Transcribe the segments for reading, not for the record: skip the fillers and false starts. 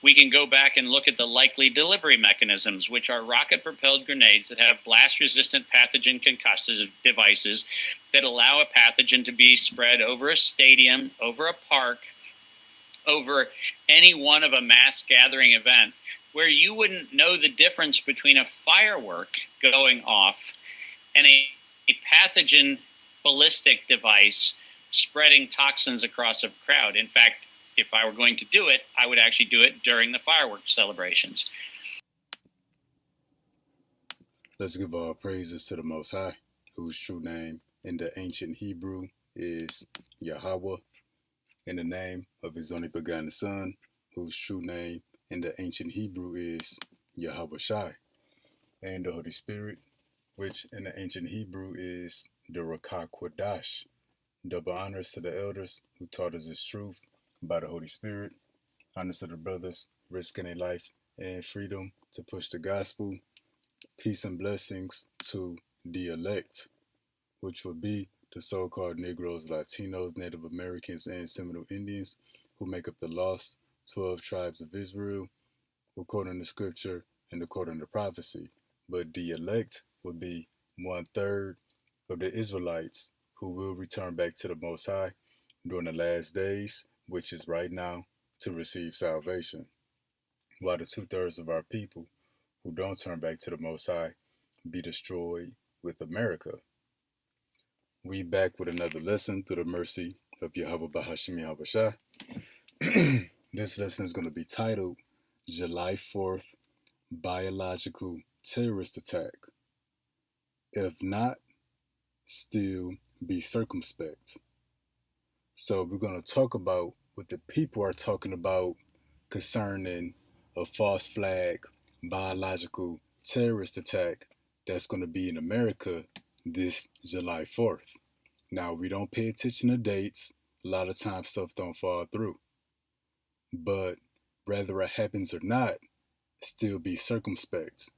we can go back and look at the likely delivery mechanisms, which are rocket-propelled grenades that have blast-resistant pathogen concussive devices that allow a pathogen to be spread over a stadium, over a park, over any one of a mass gathering event, where you wouldn't know the difference between a firework going off and a pathogen ballistic device spreading toxins across a crowd. In fact, if I were going to do it, I would actually do it during the fireworks celebrations. Let's give all praises to the Most High, whose true name in the ancient Hebrew is Yahweh, in the name of his only begotten Son, whose true name in the ancient Hebrew is Yahweh Shai, and the Holy Spirit, which in the ancient Hebrew is the Rakah Quadash. Double honors to the elders who taught us his truth by the Holy Spirit. Honors to the brothers risking their life and freedom to push the gospel. Peace and blessings to the elect, which would be the so-called Negroes, Latinos, Native Americans, and Seminole Indians who make up the lost 12 tribes of Israel, according to scripture and according to prophecy. But the elect would be 1/3 of the Israelites who will return back to the Most High during the last days, which is right now, to receive salvation, while the 2/3 of our people who don't turn back to the Most High be destroyed with America. We back with another lesson through the mercy of Yahweh Bahashim Yahweh Shah. This lesson is going to be titled July 4th Biological Terrorist Attack. If not, still be circumspect. So we're going to talk about what the people are talking about concerning a false flag biological terrorist attack that's going to be in America this July 4th. Now, we don't pay attention to dates. A lot of times stuff don't fall through. But whether it happens or not, still be circumspect.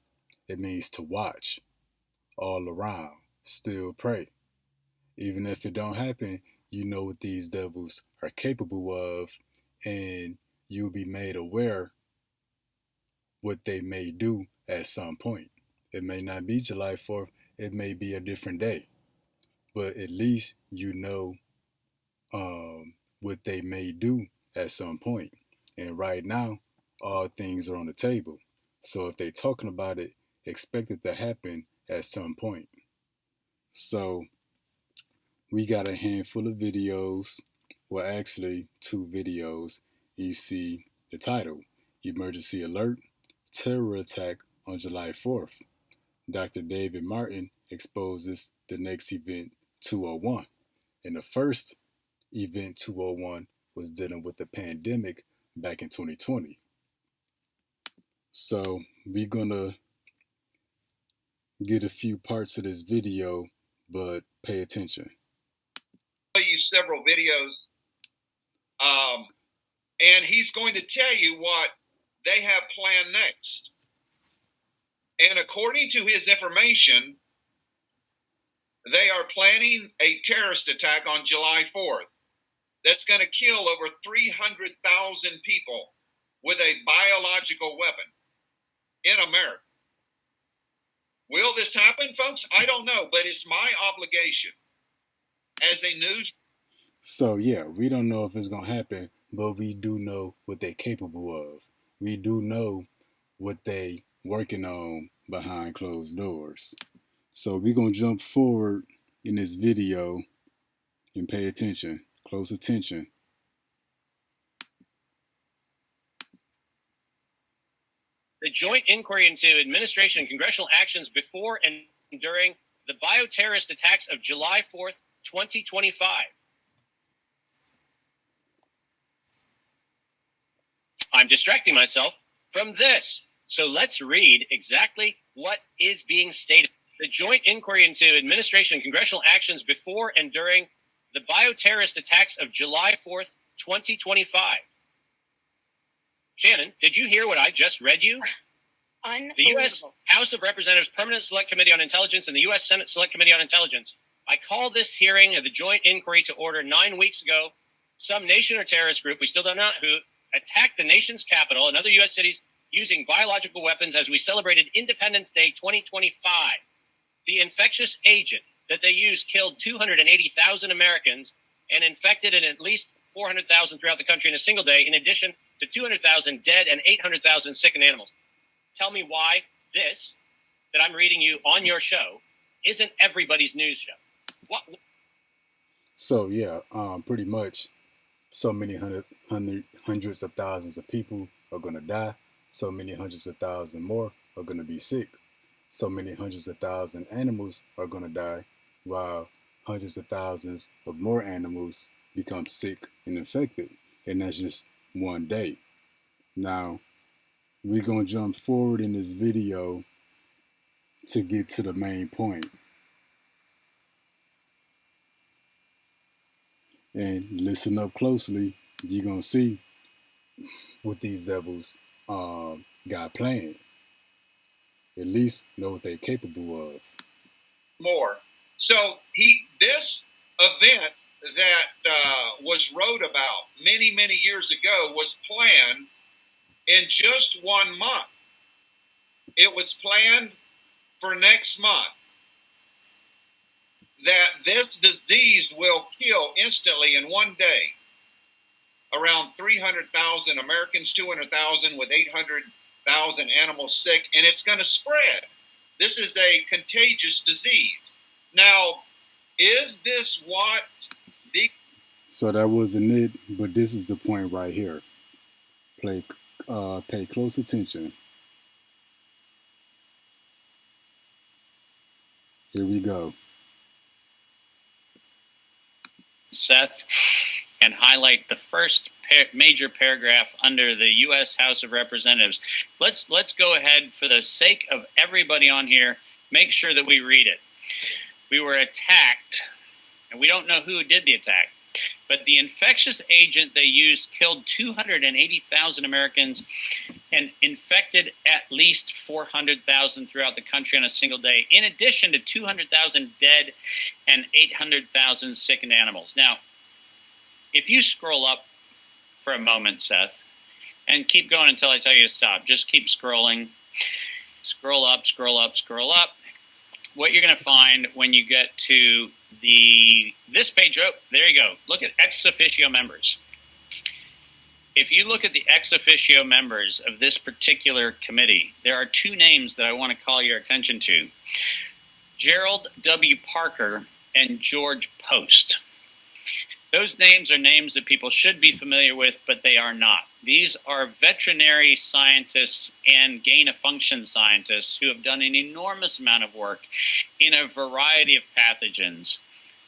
It means to watch all around, still pray. Even if it don't happen, you know what these devils are capable of, and you'll be made aware what they may do at some point. It may not be July 4th, it may be a different day, but at least you know what they may do at some point. And right now, all things are on the table. So if they're talking about it, expect it to happen at some point. So we got a handful of videos, well, actually 2 videos. You see the title, Emergency Alert, Terror Attack on July 4th. Dr. David Martin exposes the next event 201. And the first event 201 was dealing with the pandemic back in 2020. So we're gonna get a few parts of this video, but pay attention. I'll use several videos, and he's going to tell you what they have planned next. And according to his information, they are planning a terrorist attack on July 4th that's going to kill over 300,000 people with a biological weapon in America. Will this happen, folks? I don't know, but it's my obligation as a news. So yeah, we don't know if it's going to happen, but we do know what they're capable of. We do know what they working on behind closed doors. So we're going to jump forward in this video and pay attention, close attention. The joint inquiry into administration and congressional actions before and during the bioterrorist attacks of July 4th, 2025. I'm distracting myself from this. So let's read exactly what is being stated. The joint inquiry into administration and congressional actions before and during the bioterrorist attacks of July 4th, 2025. Shannon, did you hear what I just read you? The U.S. House of Representatives Permanent Select Committee on Intelligence and the U.S. Senate Select Committee on Intelligence. I called this hearing of the joint inquiry to order 9 weeks ago. Some nation or terrorist group, we still don't know who, attacked the nation's capital and other U.S. cities using biological weapons as we celebrated Independence Day 2025. The infectious agent that they used killed 280,000 Americans and infected at least 400,000 throughout the country in a single day, in addition to 200,000 dead and 800,000 sickened animals. Tell me why this, that I'm reading you on your show, isn't everybody's news show. What? So yeah, pretty much, so many hundreds of thousands of people are gonna die. So many hundreds of thousands more are gonna be sick. So many hundreds of thousand animals are gonna die, while hundreds of thousands of more animals become sick and infected. And that's just one day. Now, we're gonna jump forward in this video to get to the main point. And listen up closely, you're gonna see what these devils got planned. At least know what they're capable of. More. So this event that was wrote about many years ago was planned in just 1 month. It was planned for next month. That this disease will kill instantly in 1 day around 300,000 Americans, 200,000 with 800,000 animals sick, and it's going to spread. This is a contagious disease. Now, is this what the... So that wasn't it, but this is the point right here. Pay close attention. Here we go. Seth, and highlight the first major paragraph under the U.S. House of Representatives. Let's go ahead, for the sake of everybody on here, make sure that we read it. We were attacked, and we don't know who did the attack, but the infectious agent they used killed 280,000 Americans and infected at least 400,000 throughout the country on a single day, in addition to 200,000 dead and 800,000 sickened animals. Now, if you scroll up for a moment, Seth, and keep going until I tell you to stop, just keep scrolling. Scroll up, scroll up, scroll up. What you're going to find when you get to this page, oh, there you go. Look at ex officio members. If you look at the ex officio members of this particular committee, there are two names that I want to call your attention to. Gerald W. Parker and George Post. Those names are names that people should be familiar with, but they are not. These are veterinary scientists and gain-of-function scientists who have done an enormous amount of work in a variety of pathogens.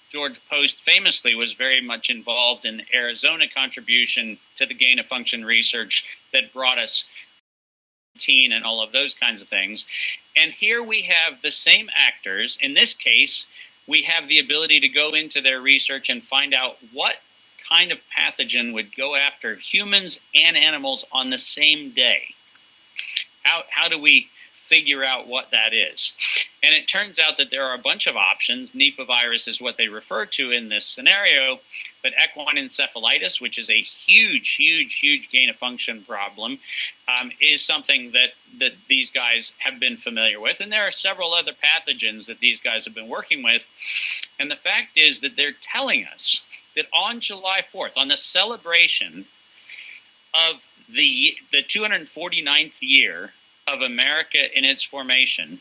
George Post famously was very much involved in the Arizona contribution to the gain-of-function research that brought us teen and all of those kinds of things. And here we have the same actors. In this case, we have the ability to go into their research and find out what kind of pathogen would go after humans and animals on the same day. How do we figure out what that is? And it turns out that there are a bunch of options. Nipah virus is what they refer to in this scenario, but equine encephalitis, which is a huge gain-of-function problem, is something that these guys have been familiar with. And there are several other pathogens that these guys have been working with. And the fact is that they're telling us that on July 4th, on the celebration of the 249th year of America in its formation,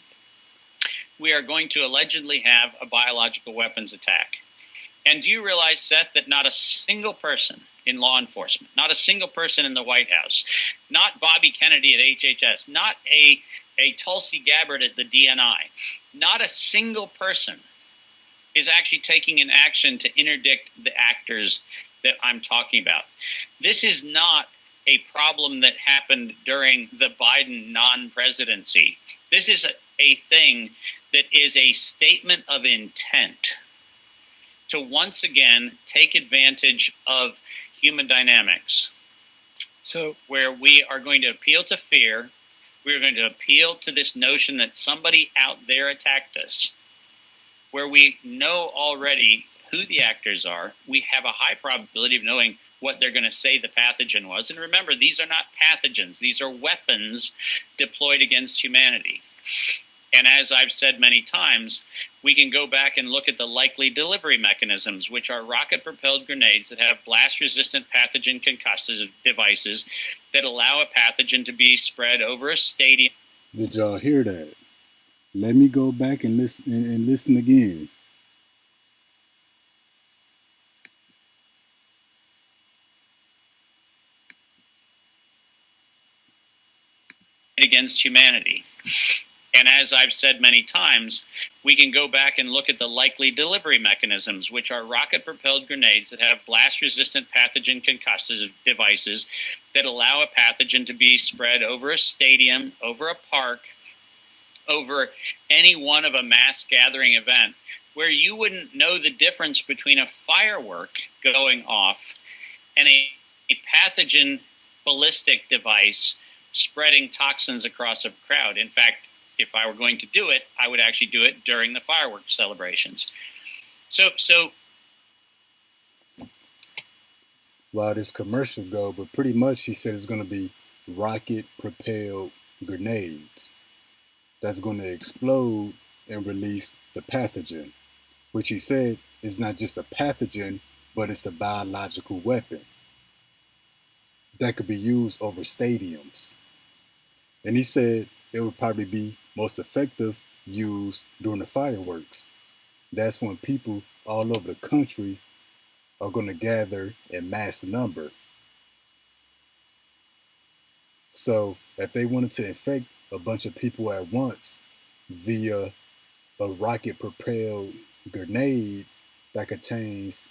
we are going to allegedly have a biological weapons attack. And do you realize, Seth, that not a single person in law enforcement, not a single person in the White House, not Bobby Kennedy at HHS, not a Tulsi Gabbard at the DNI, not a single person is actually taking an action to interdict the actors that I'm talking about. This is not a problem that happened during the Biden non-presidency. This is a thing that is a statement of intent to once again take advantage of human dynamics. So where we are going to appeal to fear, we are going to appeal to this notion that somebody out there attacked us, where we know already who the actors are. We have a high probability of knowing what they're going to say the pathogen was. And remember, these are not pathogens. These are weapons deployed against humanity. And as I've said many times, we can go back and look at the likely delivery mechanisms, which are rocket-propelled grenades that have blast-resistant pathogen concussive devices that allow a pathogen to be spread over a stadium. Did y'all hear that? Let me go back and listen again. Against humanity. And as I've said many times, we can go back and look at the likely delivery mechanisms, which are rocket-propelled grenades that have blast-resistant pathogen concussive devices that allow a pathogen to be spread over a stadium, over a park, over any one of a mass gathering event, where you wouldn't know the difference between a firework going off and a pathogen ballistic device spreading toxins across a crowd. In fact, if I were going to do it, I would actually do it during the fireworks celebrations. So while this commercial go, but pretty much he said it's going to be rocket-propelled grenades that's going to explode and release the pathogen, which he said is not just a pathogen, but it's a biological weapon that could be used over stadiums. And he said it would probably be most effective used during the fireworks. That's when people all over the country are going to gather in mass number. So if they wanted to infect a bunch of people at once via a rocket-propelled grenade that contains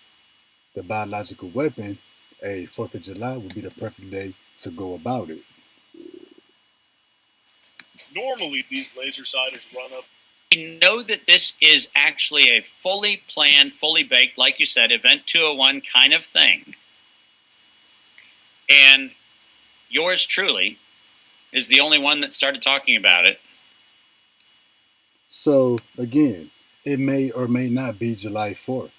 the biological weapon, a 4th of July would be the perfect day to go about it. Normally, these laser sighters run up. We know that this is actually a fully planned, fully baked, like you said, Event 201 kind of thing. And yours truly is the only one that started talking about it. So, again, it may or may not be July 4th.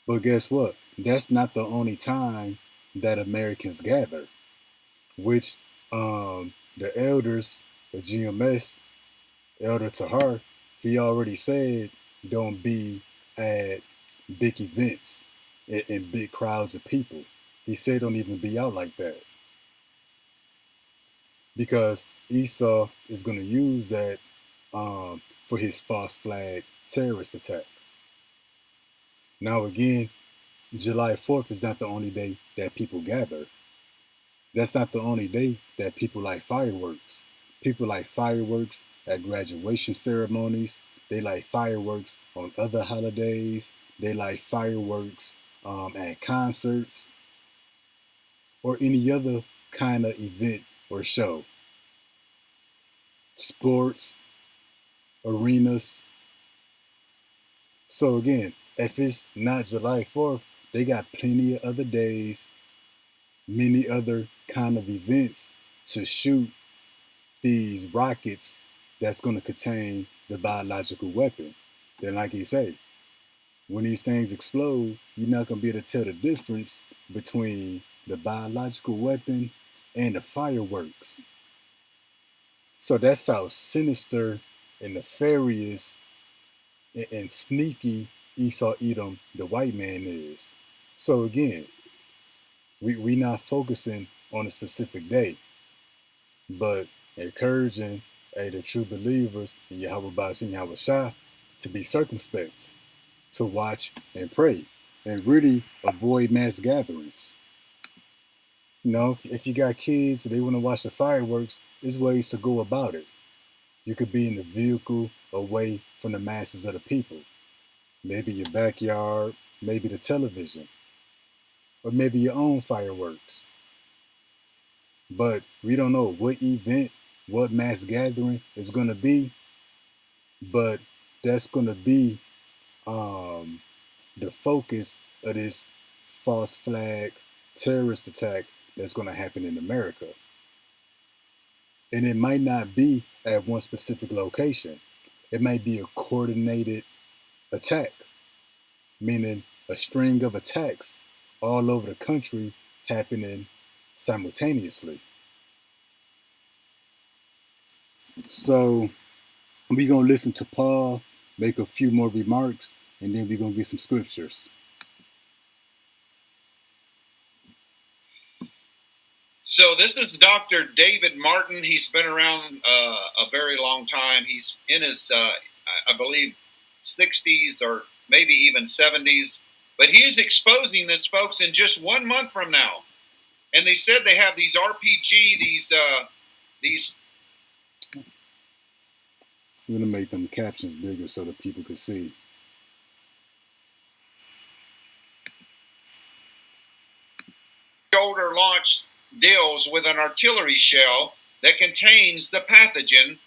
But guess what? That's not the only time that Americans gather, which the elders, the GMS, Elder Tahar, he already said don't be at big events and big crowds of people. He said don't even be out like that. Because Esau is going to use that for his false flag terrorist attack. Now again, July 4th is not the only day that people gather. That's not the only day that people light fireworks. People light fireworks at graduation ceremonies. They light fireworks on other holidays. They light fireworks at concerts or any other kind of event or show. Sports, arenas. So again, if it's not July 4th, they got plenty of other days, many other kind of events to shoot these rockets that's going to contain the biological weapon. Then like you say, when these things explode, you're not going to be able to tell the difference between the biological weapon and the fireworks. So that's how sinister and nefarious and sneaky Esau Edom, the white man, is. So again, we not focusing on a specific day, but encouraging the true believers in Yahweh Ba'ashim Yahweh Shah to be circumspect, to watch and pray, and really avoid mass gatherings. You know, if you got kids and they want to watch the fireworks, there's ways to go about it. You could be in the vehicle away from the masses of the people. Maybe your backyard, maybe the television, or maybe your own fireworks. But we don't know what event, what mass gathering is going to be, but that's going to be the focus of this false flag terrorist attack that's going to happen in America. And it might not be at one specific location. It might be a coordinated attack, meaning a string of attacks all over the country happening simultaneously. So we're going to listen to Paul make a few more remarks, and then we're going to get some scriptures. So this is Dr. David Martin. He's been around a very long time. He's in his, I believe, 60s or maybe even 70s. But he's exposing this, folks, in just 1 month from now. And they said they have these RPG, these. I'm going to make them captions bigger so that people can see. Shoulder launched deals with an artillery shell that contains the pathogen,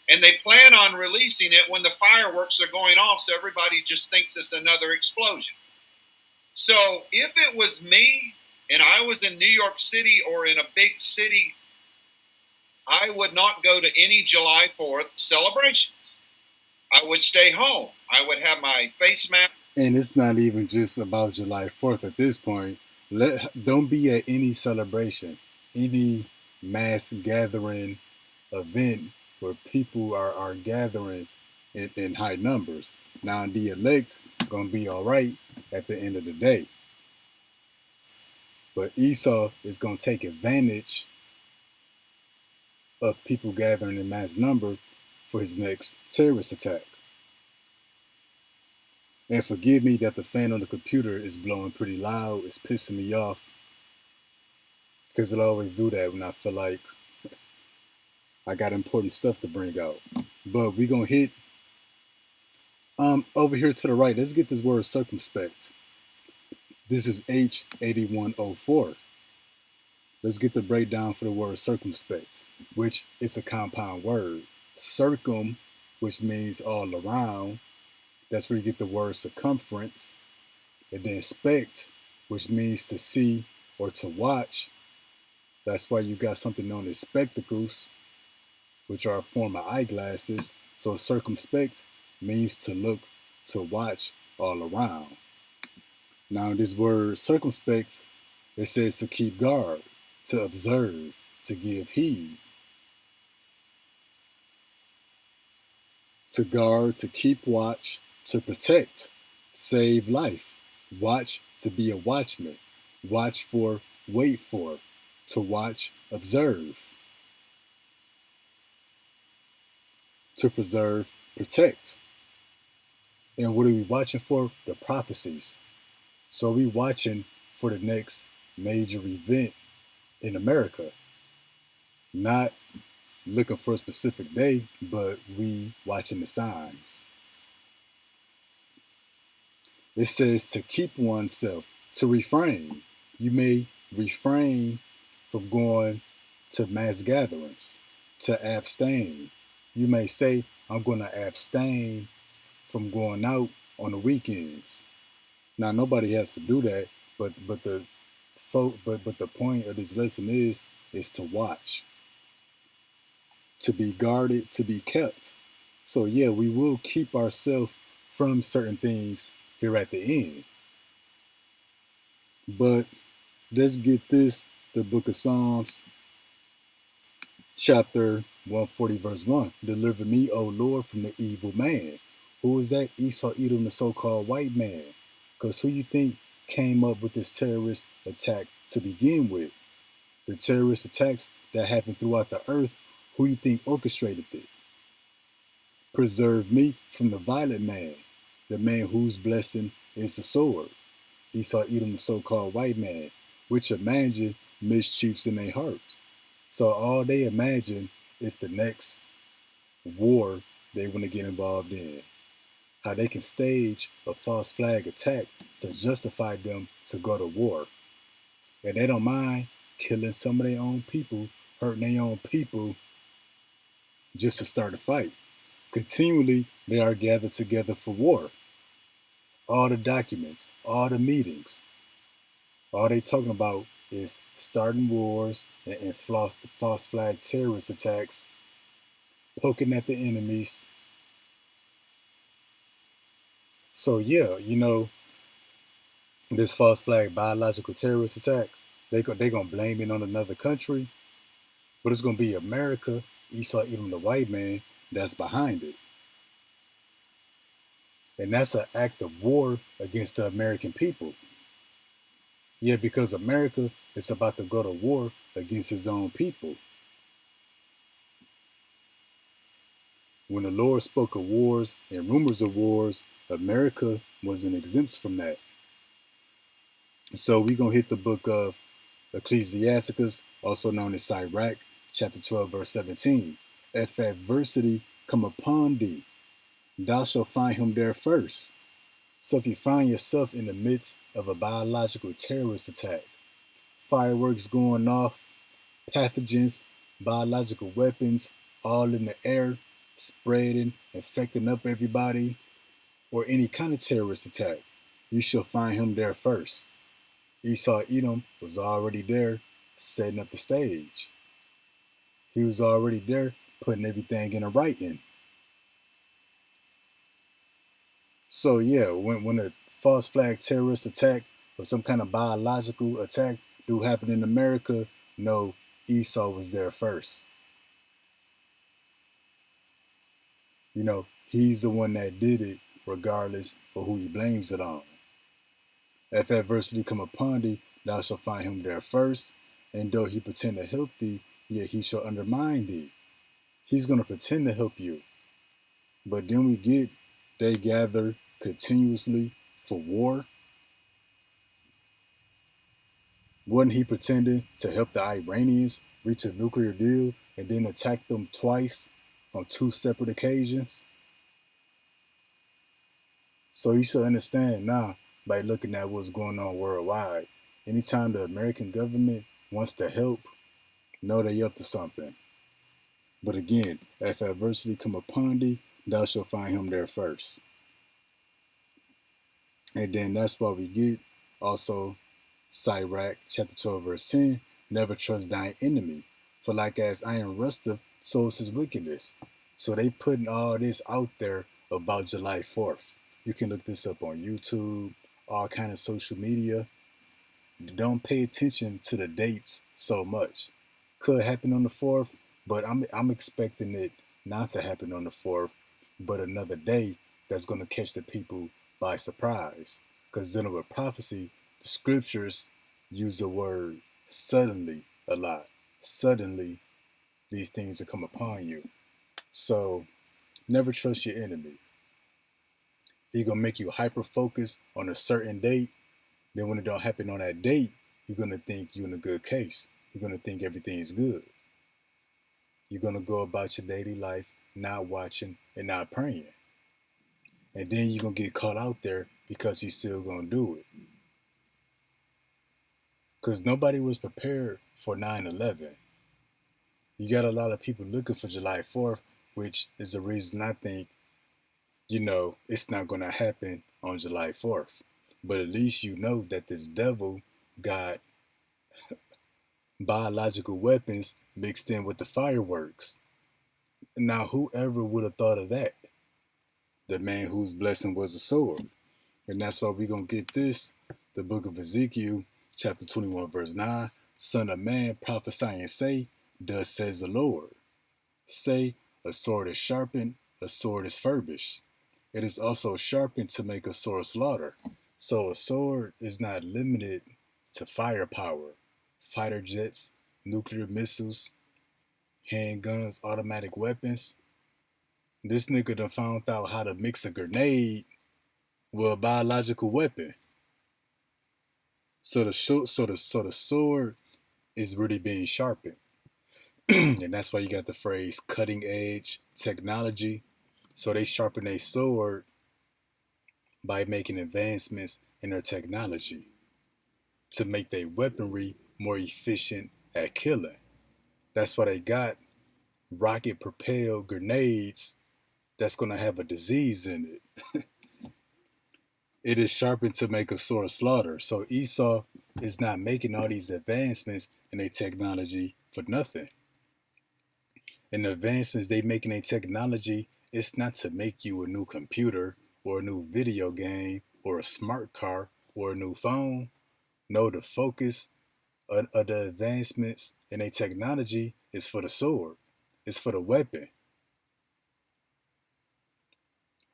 and they plan on releasing it when the fireworks are going off, so everybody just thinks it's another explosion. So if it was me and I was in New York City or in a big city, I would not go to any July 4th celebrations. I would stay home. I would have my face mask. And it's not even just about July 4th at this point. Don't be at any celebration, any mass gathering event where people are gathering in high numbers. Now, the elect going to be all right at the end of the day. But Esau is going to take advantage of people gathering in mass number for his next terrorist attack. And forgive me that the fan on the computer is blowing pretty loud. It's pissing me off because it'll always do that when I feel like I got important stuff to bring out. But we're going to hit over here to the right. Let's get this word circumspect. This is H8104. Let's get the breakdown for the word circumspect, which is a compound word. Circum, which means all around. That's where you get the word circumference. And then spect, which means to see or to watch. That's why you got something known as spectacles, which are a form of eyeglasses. So circumspect means to look, to watch all around. Now this word circumspect, it says to keep guard, to observe, to give heed. To guard, to keep watch, to protect, save life. Watch, to be a watchman. Watch for, wait for. To watch, observe. To preserve, protect. And what are we watching for? The prophecies. So we watching for the next major event in America. Not looking for a specific day, but we watching the signs. It says to keep oneself, to refrain. You may refrain from going to mass gatherings, to abstain. You may say, I'm going to abstain from going out on the weekends. Now, nobody has to do that, but the point of this lesson is to watch, to be guarded, to be kept. So yeah, we will keep ourselves from certain things here at the end. But let's get this, the book of Psalms, chapter 140, verse 1. Deliver me, O Lord, from the evil man. Who is that? Esau, Edom, the so-called white man. Because who you think came up with this terrorist attack to begin with? The terrorist attacks that happened throughout the earth, who you think orchestrated it? Preserve me from the violent man, the man whose blessing is the sword. Esau, Edom, the so-called white man, which imagine mischiefs in their hearts. So all they imagine is the next war they want to get involved in. How they can stage a false flag attack to justify them to go to war. And they don't mind killing some of their own people, hurting their own people, just to start a fight. Continually, they are gathered together for war. All the documents, all the meetings, all they talking about is starting wars and false flag terrorist attacks, poking at the enemies. So yeah, this false flag biological terrorist attack, they gonna blame it on another country, but it's gonna be America, Esau, Edom, the white man, that's behind it, and that's an act of war against the American people. Yeah, because America is about to go to war against his own people. When the Lord spoke of wars and rumors of wars, America wasn't exempt from that. So we're going to hit the book of Ecclesiasticus, also known as Sirach, chapter 12, verse 17. If adversity come upon thee, thou shalt find him there first. So if you find yourself in the midst of a biological terrorist attack, fireworks going off, pathogens, biological weapons, all in the air, spreading, infecting up everybody, or any kind of terrorist attack, you shall find him there first. Esau Edom was already there setting up the stage. He was already there putting everything in a writing. So yeah, when a false flag terrorist attack or some kind of biological attack do happen in America, no, Esau was there first. You know, he's the one that did it regardless of who he blames it on. If adversity come upon thee, thou shalt find him there first. And though he pretend to help thee, yet he shall undermine thee. He's going to pretend to help you. But then they gather continuously for war. Wasn't he pretending to help the Iranians reach a nuclear deal and then attack them twice on two separate occasions? So you should understand now by looking at what's going on worldwide. Anytime the American government wants to help, know they up to something. But again, if adversity come upon thee, thou shalt find him there first. And then that's why we get also Sirach chapter 12 verse 10, never trust thine enemy, for like as iron rusteth, so is his wickedness. So they putting all this out there about July 4th. You can look this up on YouTube, all kind of social media. Don't pay attention to the dates so much. Could happen on the 4th, but I'm expecting it not to happen on the 4th, but another day that's going to catch the people by surprise. Because dealing with prophecy, the scriptures use the word suddenly a lot. Suddenly, these things will come upon you. So never trust your enemy. He's going to make you hyper-focused on a certain date. Then when it don't happen on that date, you're going to think you're in a good case. You're going to think everything's good. You're going to go about your daily life not watching and not praying. And then you're going to get caught out there because you're still going to do it. Because nobody was prepared for 9/11. You got a lot of people looking for July 4th, which is the reason I think, it's not going to happen on July 4th. But at least you know that this devil got biological weapons mixed in with the fireworks. Now, whoever would have thought of that? The man whose blessing was a sword. And that's why we're going to get this, the book of Ezekiel, chapter 21, verse 9. Son of man, prophesy and say, thus says the Lord. Say, a sword is sharpened, a sword is furbished. It is also sharpened to make a sore slaughter. So a sword is not limited to firepower, fighter jets, nuclear missiles, handguns, automatic weapons. This nigga done found out how to mix a grenade with a biological weapon. So the sword is really being sharpened. And that's why you got the phrase cutting edge technology. So they sharpen their sword by making advancements in their technology to make their weaponry more efficient at killing. That's why they got rocket propelled grenades that's going to have a disease in it. It is sharpened to make a sore slaughter. So Esau is not making all these advancements in their technology for nothing. And the advancements they make in their technology, it's not to make you a new computer or a new video game or a smart car or a new phone. No, the focus of the advancements in a technology is for the sword. It's for the weapon.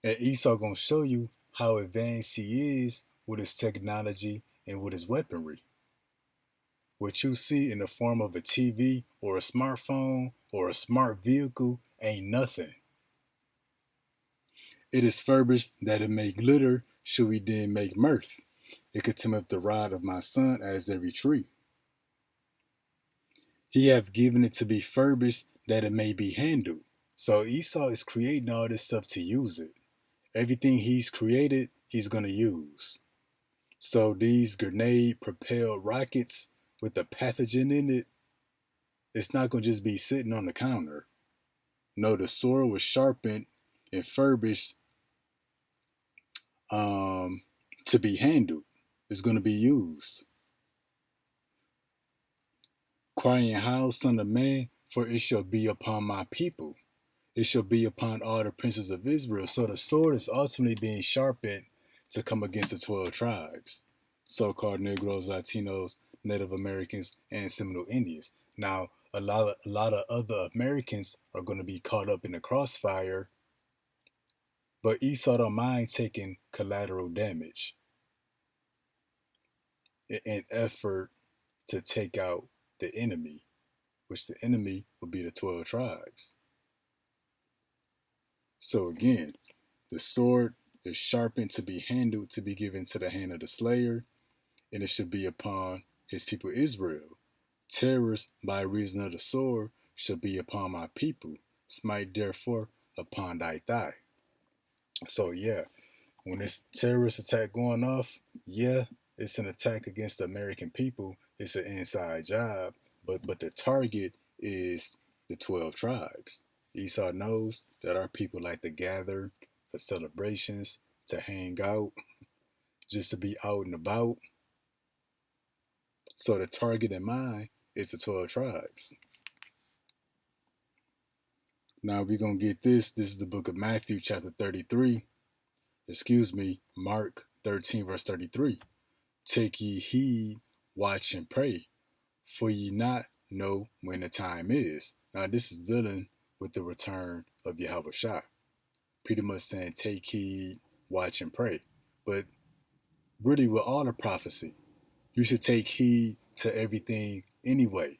And Esau gonna show you how advanced he is with his technology and with his weaponry. What you see in the form of a TV or a smartphone or a smart vehicle ain't nothing. It is furbished that it may glitter, should we then make mirth. It contemneth the rod of my son as every tree. He hath given it to be furbished that it may be handled. So Esau is creating all this stuff to use it. Everything he's created, he's going to use. So these grenade propelled rockets with the pathogen in it, it's not going to just be sitting on the counter. No, the sword was sharpened and furbished to be handled. It's going to be used. Crying, how, son of man, for it shall be upon my people. It shall be upon all the princes of Israel. So the sword is ultimately being sharpened to come against the 12 tribes, so-called Negroes, Latinos, Native Americans, and Seminole Indians. Now, a lot of other Americans are going to be caught up in the crossfire, but Esau don't mind taking collateral damage in an effort to take out the enemy, which the enemy will be the 12 tribes. So again, the sword is sharpened to be handled, to be given to the hand of the slayer, and it should be upon his people Israel. Terrors by reason of the sword shall be upon my people. Smite therefore upon thy thigh. So yeah, when this terrorist attack going off, yeah, it's an attack against the American people. It's an inside job, but the target is the 12 tribes. Esau knows that our people like to gather for celebrations, to hang out, just to be out and about. So the target in mind is the 12 tribes. Now we're going to get this. This is the book of Matthew, chapter 33. Mark 13, verse 33. Take ye heed, watch and pray, for ye not know when the time is. Now this is dealing with the return of Yahweh Shah. Pretty much saying take heed, watch and pray. But really with all the prophecy, you should take heed to everything anyway.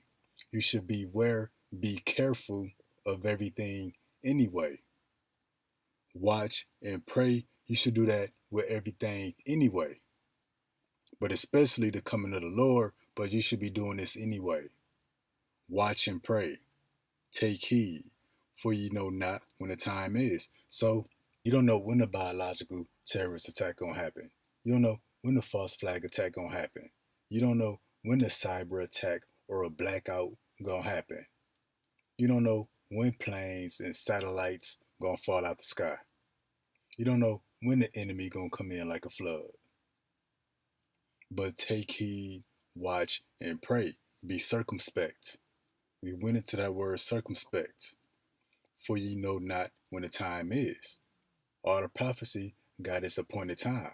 You should beware, be careful of everything anyway. Watch and pray. You should do that with everything anyway. But especially the coming of the Lord, but you should be doing this anyway. Watch and pray. Take heed, for ye know not when the time is. So you don't know when the biological terrorist attack gonna happen. You don't know when the false flag attack gonna happen. You don't know when the cyber attack or a blackout gonna happen. You don't know when planes and satellites gonna fall out the sky. You don't know when the enemy gonna come in like a flood. But take heed, watch, and pray. Be circumspect. We went into that word circumspect. For ye know not when the time is. All the prophecy got its appointed time.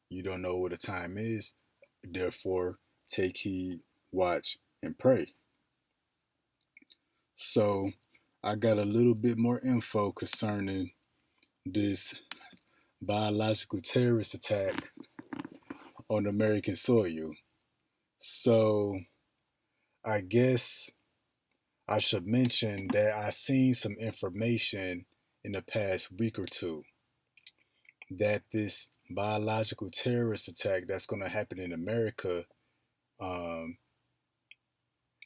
You don't know what the time is. Therefore, take heed, watch, and pray. So, I got a little bit more info concerning this biological terrorist attack on American soil. So, I guess I should mention that I seen some information in the past week or two that this biological terrorist attack that's going to happen in America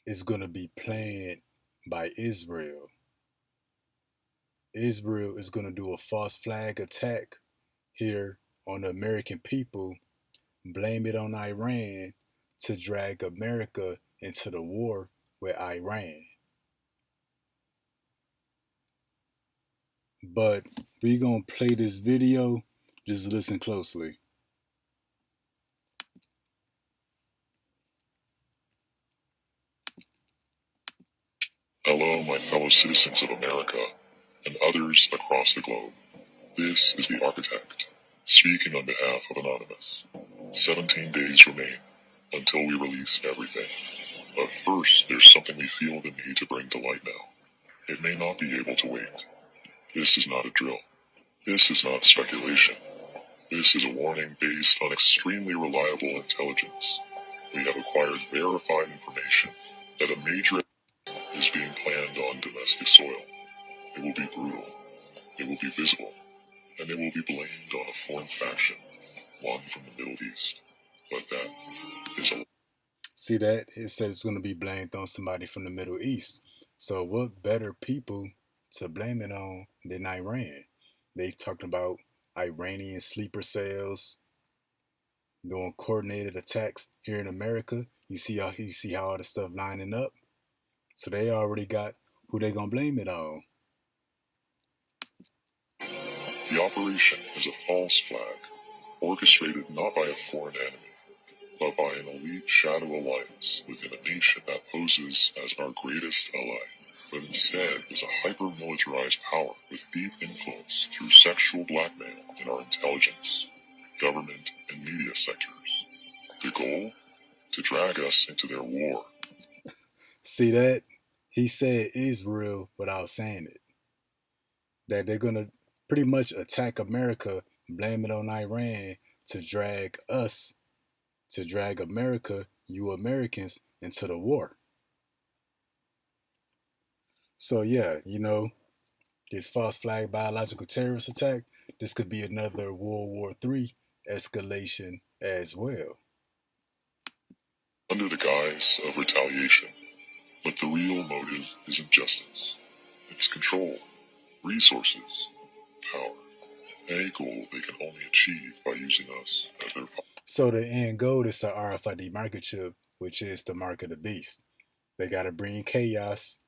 is going to be planned by Israel. Israel is going to do a false flag attack here on the American people, blame it on Iran to drag America into the war with Iran. But we're going to play this video. Just listen closely. Hello, my fellow citizens of America and others across the globe. This is the architect, Speaking on behalf of Anonymous, 17 days remain until we release everything. But first, there's something we feel the need to bring to light now. It may not be able to wait. This is not a drill. This is not speculation. This is a warning based on extremely reliable intelligence. We have acquired verified information that a major is being planned on domestic soil. It will be brutal. It will be visible. And it will be blamed on a foreign faction, one from the Middle East. But that is a... See that? It said it's going to be blamed on somebody from the Middle East. So what better people to blame it on than Iran? They talked about Iranian sleeper cells doing coordinated attacks here in America. You see how all the stuff lining up. So they already got who they gonna blame it on. The operation is a false flag, orchestrated not by a foreign enemy, but by an elite shadow alliance within a nation that poses as our greatest ally, but instead is a hyper-militarized power with deep influence through sexual blackmail in our intelligence, government, and media sectors. The goal? To drag us into their war. See that? He said Israel without saying it. That they're gonna pretty much attack America, blame it on Iran to drag America, you Americans, into the war. So yeah, this false flag biological terrorist attack, this could be another World War III escalation as well. Under the guise of retaliation, but the real motive isn't justice. It's control, resources, power. A goal they can only achieve by using us as their... So the end goal is the RFID microchip, which is the mark of the beast. They got to bring chaos,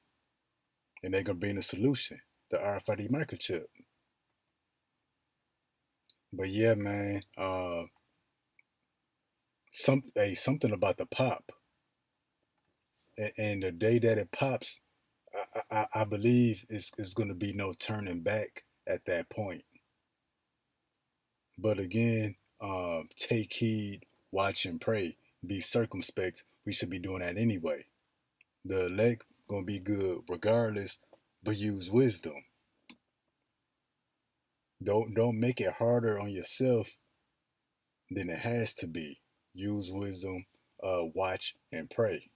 and they're going to bring the solution, the RFID microchip. But yeah, man, something about the pop. And the day that it pops, I believe it's going to be no turning back at that point. But again, take heed, watch and pray, be circumspect. We should be doing that anyway. The elect gonna be good regardless, but use wisdom. Don't make it harder on yourself than it has to be. Use wisdom, watch and pray.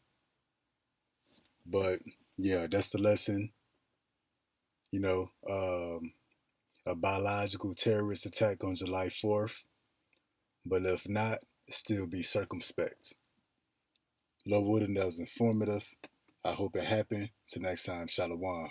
But yeah, that's the lesson. You know, a biological terrorist attack on July 4th. But if not, still be circumspect. Love Wooden, that was informative. I hope it happened. Till next time, Shalom.